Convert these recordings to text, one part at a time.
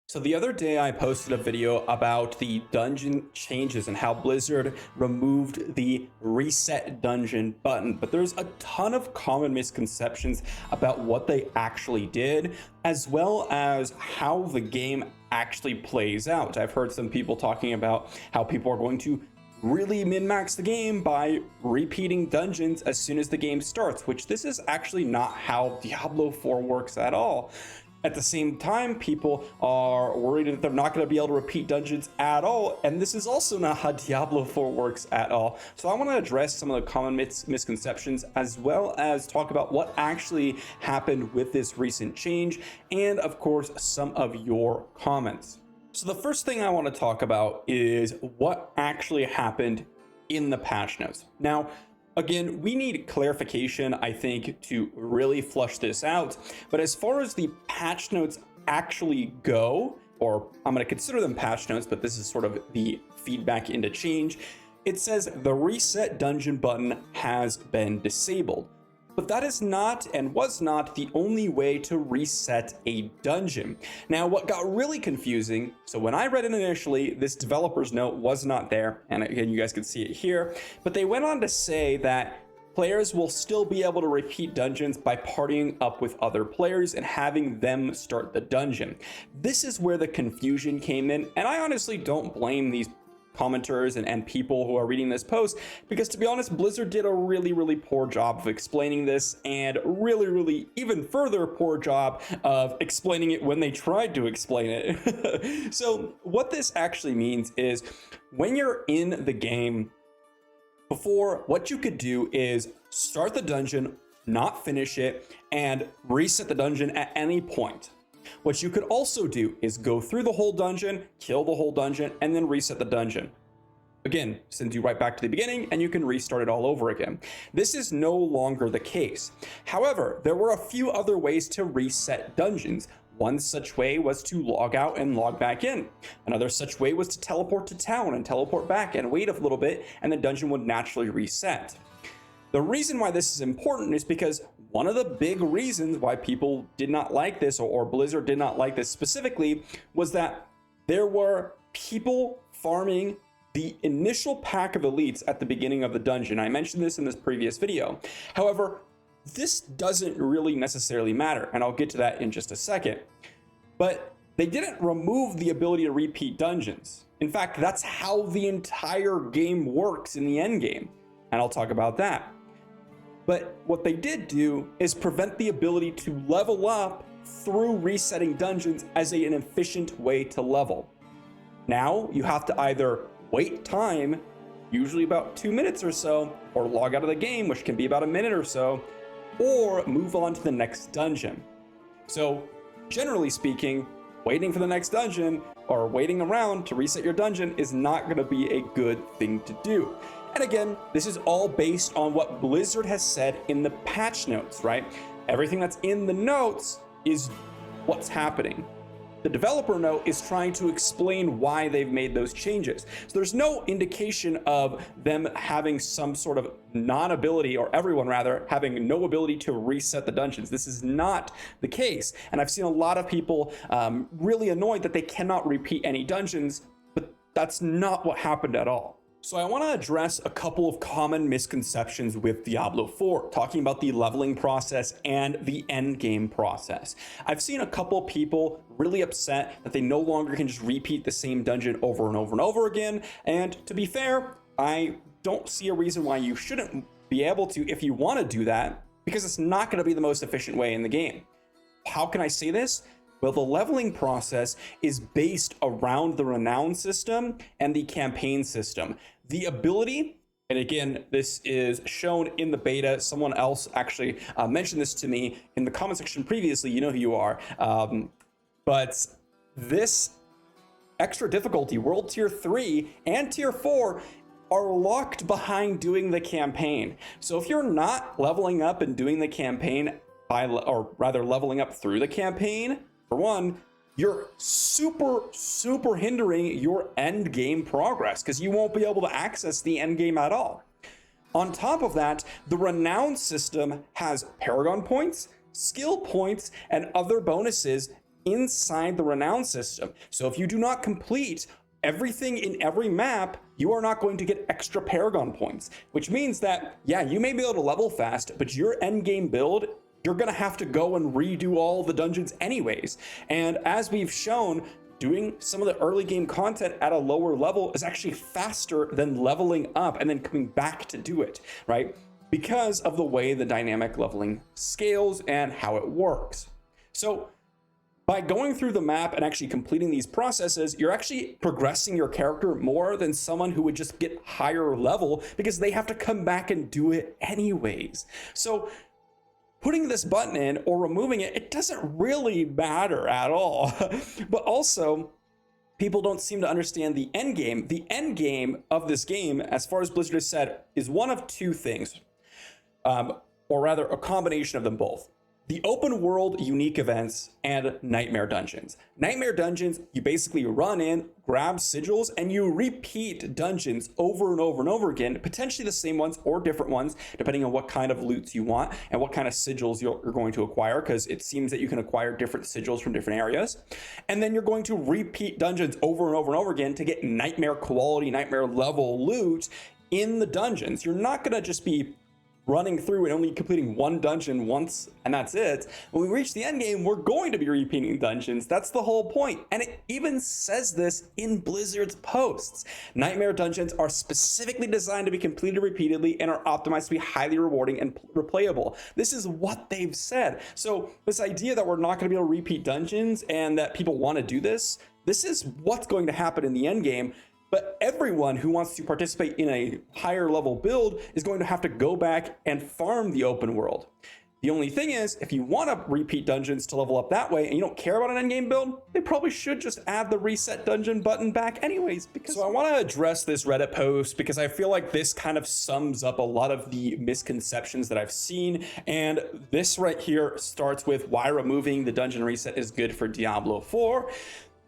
So the other day I posted a video about the dungeon changes and how Blizzard removed the reset dungeon button, but there's a ton of common misconceptions about what they actually did, as well as how the game actually plays out. I've heard some people talking about how people are going to really min-max the game by repeating dungeons as soon as the game starts, which this is actually not how Diablo 4 works at all. At the same time, people are worried that they're not going to be able to repeat dungeons at all, and this is also not how Diablo 4 works at all. So I want to address some of the common misconceptions, as well as talk about what actually happened with this recent change, and of course, some of your comments. So the first thing I want to talk about is what actually happened in the patch notes. Now, again, we need clarification, I think, to really flush this out. But as far as the patch notes actually go, or I'm going to consider them patch notes, but this is sort of the feedback into change, it says the reset dungeon button has been disabled. But that is not and was not the only way to reset a dungeon. Now, what got really confusing, so when I read it initially, this developer's note was not there, and again, you guys can see it here, but they went on to say that players will still be able to repeat dungeons by partying up with other players and having them start the dungeon. This is where the confusion came in, and I honestly don't blame these commenters and people who are reading this post, because to be honest, Blizzard did a really poor job of explaining this, and really even further poor job of explaining it when they tried to explain it. So what this actually means is when you're in the game, before, what you could do is start the dungeon, not finish it, and reset the dungeon at any point. What you could also do is go through the whole dungeon, kill the whole dungeon, and then reset the dungeon. Again, sends you right back to the beginning, and you can restart it all over again. This is no longer the case. However, there were a few other ways to reset dungeons. One such way was to log out and log back in. Another such way was to teleport to town and teleport back and wait a little bit, and the dungeon would naturally reset. The reason why this is important is because one of the big reasons why people did not like this, or Blizzard did not like this specifically, was that there were people farming the initial pack of elites at the beginning of the dungeon. I mentioned this in this previous video. However, this doesn't really necessarily matter, and I'll get to that in just a second. But they didn't remove the ability to repeat dungeons. In fact, that's how the entire game works in the end game, and I'll talk about that. But what they did do is prevent the ability to level up through resetting dungeons as an efficient way to level. Now you have to either wait time, usually about 2 minutes or so, or log out of the game, which can be about a minute or so, or move on to the next dungeon. So generally speaking, waiting for the next dungeon or waiting around to reset your dungeon is not going to be a good thing to do. And again, this is all based on what Blizzard has said in the patch notes, right? Everything that's in the notes is what's happening. The developer note is trying to explain why they've made those changes. So there's no indication of them having some sort of non-ability, or everyone rather, having no ability to reset the dungeons. This is not the case. And I've seen a lot of people really annoyed that they cannot repeat any dungeons, but that's not what happened at all. So I want to address a couple of common misconceptions with Diablo 4, talking about the leveling process and the end game process. I've seen a couple people really upset that they no longer can just repeat the same dungeon over and over and over again. And to be fair, I don't see a reason why you shouldn't be able to if you want to do that, because it's not going to be the most efficient way in the game. How can I say this? Well, the leveling process is based around the renown system and the campaign system. The ability, and again, this is shown in the beta. Someone else actually mentioned this to me in the comment section previously. You know who you are. But this extra difficulty, World Tier 3 and Tier 4, are locked behind doing the campaign. So if you're not leveling up and doing the campaign, or rather leveling up through the campaign, for one, you're super hindering your end game progress, because you won't be able to access the end game at all. On top of that, the renown system has paragon points, skill points, and other bonuses inside the renown system. So if you do not complete everything in every map, you are not going to get extra Paragon points, which means that, yeah, you may be able to level fast, but your end game build, you're gonna have to go and redo all the dungeons anyways. And as we've shown, doing some of the early game content at a lower level is actually faster than leveling up and then coming back to do it, right? Because of the way the dynamic leveling scales and how it works. So by going through the map and actually completing these processes, you're actually progressing your character more than someone who would just get higher level because they have to come back and do it anyways. So putting this button in or removing it, it doesn't really matter at all. But also, people don't seem to understand the end game. The end game of this game, as far as Blizzard has said, is one of two things, or rather a combination of them both. The open world unique events and nightmare dungeons. Nightmare dungeons, you basically run in, grab sigils, and you repeat dungeons over and over and over again, potentially the same ones or different ones, depending on what kind of loots you want and what kind of sigils you're going to acquire, because it seems that you can acquire different sigils from different areas. And then you're going to repeat dungeons over and over and over again to get nightmare quality, nightmare level loot in the dungeons. You're not going to just be running through and only completing one dungeon once and that's it. When we reach the end game, we're going to be repeating dungeons. That's the whole point. And it even says this in Blizzard's posts. Nightmare dungeons are specifically designed to be completed repeatedly and are optimized to be highly rewarding and replayable. This is what they've said. So this idea that we're not going to be able to repeat dungeons and that people want to do this is what's going to happen in the end game. But everyone who wants to participate in a higher level build is going to have to go back and farm the open world. The only thing is, if you want to repeat dungeons to level up that way and you don't care about an endgame build, they probably should just add the reset dungeon button back anyways. So I want to address this Reddit post because I feel like this kind of sums up a lot of the misconceptions that I've seen. And this right here starts with why removing the dungeon reset is good for Diablo 4.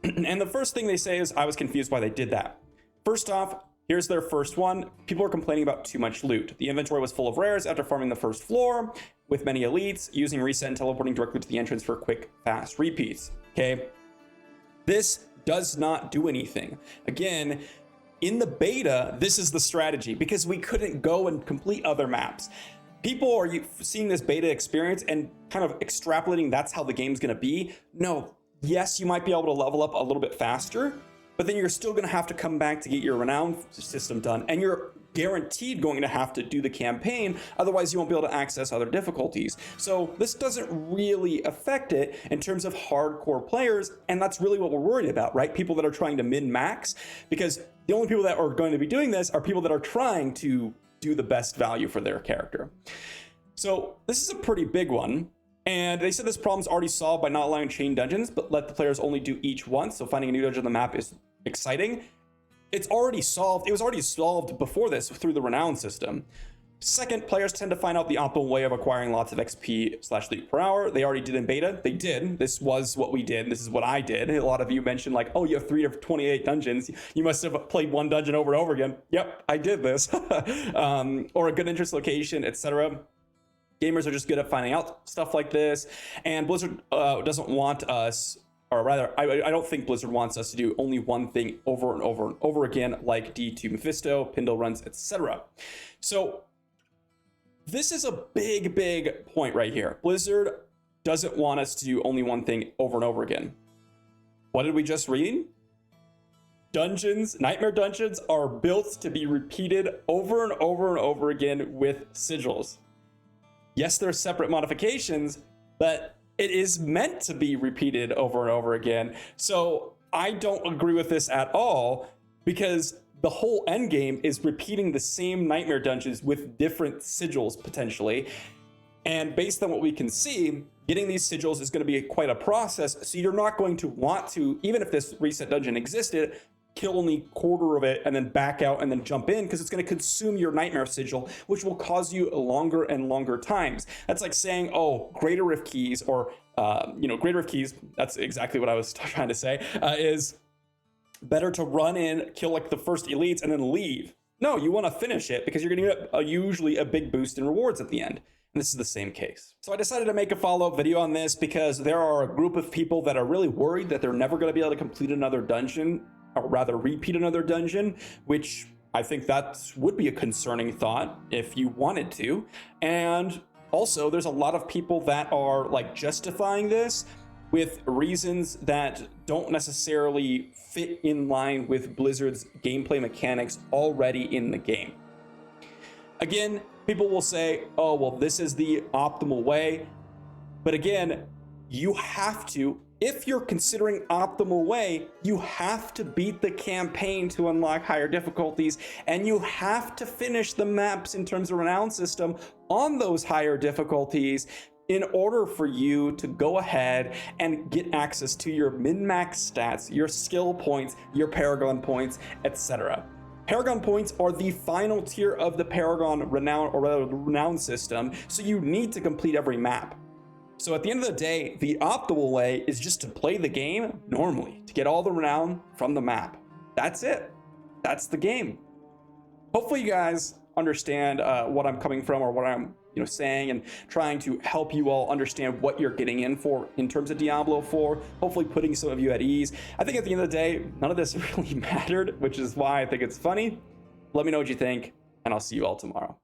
And the first thing they say is, I was confused why they did that. First off, here's their first one. People are complaining about too much loot. The inventory was full of rares after farming the first floor, with many elites, using reset and teleporting directly to the entrance for quick, fast repeats. Okay, this does not do anything. Again, in the beta, this is the strategy because we couldn't go and complete other maps. People are seeing this beta experience and kind of extrapolating that's how the game's gonna be. No, yes, you might be able to level up a little bit faster, but then you're still going to have to come back to get your renown system done, and you're guaranteed going to have to do the campaign, otherwise you won't be able to access other difficulties. So this doesn't really affect it in terms of hardcore players, and that's really what we're worried about, right? People that are trying to min-max, because the only people that are going to be doing this are people that are trying to do the best value for their character. So this is a pretty big one. And they said this problem is already solved by not allowing chain dungeons, but let the players only do each once. So finding a new dungeon on the map is exciting. It's already solved. It was already solved before this through the renown system. Second, players tend to find out the optimal way of acquiring lots of XP/loot per hour. They already did in beta. They did. This was what we did. This is what I did. A lot of you mentioned like, oh, you have 3 of 28 dungeons. You must have played one dungeon over and over again. Yep, I did this. Or a good interest location, etc. Gamers are just good at finding out stuff like this, and Blizzard doesn't want us, or rather, I don't think Blizzard wants us to do only one thing over and over and over again, like D2 Mephisto, Pindle runs, etc. So this is a big point right here. Blizzard doesn't want us to do only one thing over and over again. What did we just read? Dungeons, nightmare dungeons are built to be repeated over and over and over again with sigils. Yes, there are separate modifications, but it is meant to be repeated over and over again. So I don't agree with this at all, because the whole end game is repeating the same nightmare dungeons with different sigils potentially. And based on what we can see, getting these sigils is going to be quite a process. So you're not going to want to, even if this reset dungeon existed, kill only a quarter of it and then back out and then jump in, because it's going to consume your nightmare sigil, which will cause you longer and longer times. That's like saying, oh, Greater Rift Keys, or Greater Rift Keys, that's exactly what I was trying to say, is better to run in, kill like the first elites and then leave. No, you want to finish it because you're going to get usually a big boost in rewards at the end. And this is the same case. So I decided to make a follow-up video on this because there are a group of people that are really worried that they're never going to be able to complete another dungeon, or rather repeat another dungeon, which I think that would be a concerning thought if you wanted to. And also there's a lot of people that are like justifying this with reasons that don't necessarily fit in line with Blizzard's gameplay mechanics already in the game. Again, people will say, oh, well, this is the optimal way. But again, you have to, if you're considering optimal way, you have to beat the campaign to unlock higher difficulties, and you have to finish the maps in terms of renown system on those higher difficulties in order for you to go ahead and get access to your min-max stats, your skill points, your Paragon points, etc. Paragon points are the final tier of the Paragon renown, or rather the renown system, so you need to complete every map. So at the end of the day, the optimal way is just to play the game normally, to get all the renown from the map. That's it. That's the game. Hopefully you guys understand what I'm coming from, or what I'm saying, and trying to help you all understand what you're getting in for in terms of Diablo 4, hopefully putting some of you at ease. I think at the end of the day, none of this really mattered, which is why I think it's funny. Let me know what you think, and I'll see you all tomorrow.